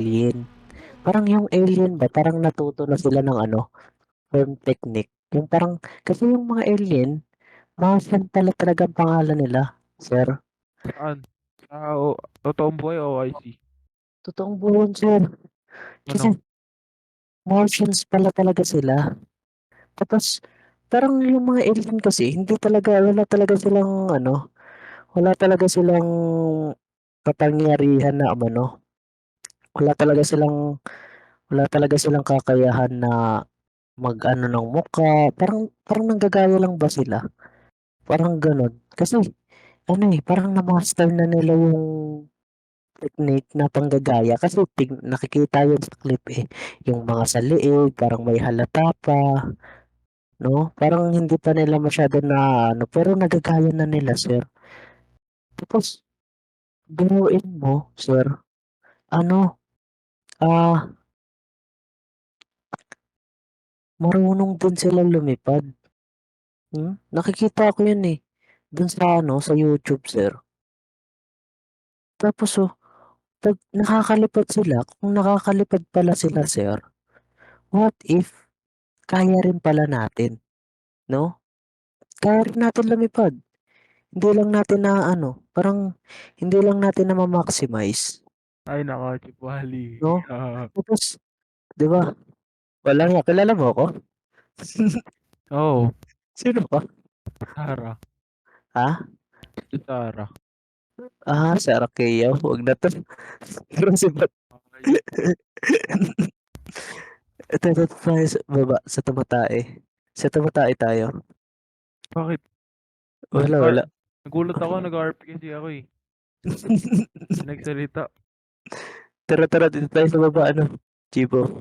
alien. Parang yung alien ba, parang natuto na sila ng ano, firm technique. Yung parang, kasi yung mga alien, Martian pala talagang pangalan nila, sir. Saan? Totoong buhay o OIC? Totoong buwan, sir. Kasi Ano? Martians pala talaga sila. Tapos, parang yung mga alien kasi, hindi talaga, wala talaga silang, ano, wala talaga silang kapangyarihan na, ano, wala talaga silang, wala talaga silang kakayahan na mag-ano ng mukha. Parang nanggagaya lang ba sila? Parang gano'n. Kasi ano, eh, parang na-master na nila yung technique na panggagaya kasi nakikita yun sa clip, eh. Yung mga sa leeg, parang may halata pa, 'no? Parang hindi pa nila masyado na-aano, pero nagagaya na nila, sir. Tapos biruin mo, sir, ano, ah, marunong din sila lumipad. Nakikita ko yun, eh, dun sa ano, sa YouTube, sir. Tapos, 'pag nakakalipad sila, kung nakakalipad pala sila, sir, what if kaya rin pala natin, 'no? Kaya rin natin lumipad. Hindi lang natin na-aano, parang hindi lang natin nama-maximize, Ay nako, Chip Wally. 'no? Tapos, 'di ba, wala nga, kilala mo ako? Oo, Sino ka? Sarah. Ha? Si Sarah. Si Arakeya, wag na 'to. Pero si Bat Ayop. ito tayo sa baba, sa Tamatae. Sa Tamatae tayo. Bakit? Wala, Nag-R wala. Nagulat ako, nag-RP kasi ako eh. Hindi nagsalita. Tara, tara dito tayo sa baba ano, Chibo.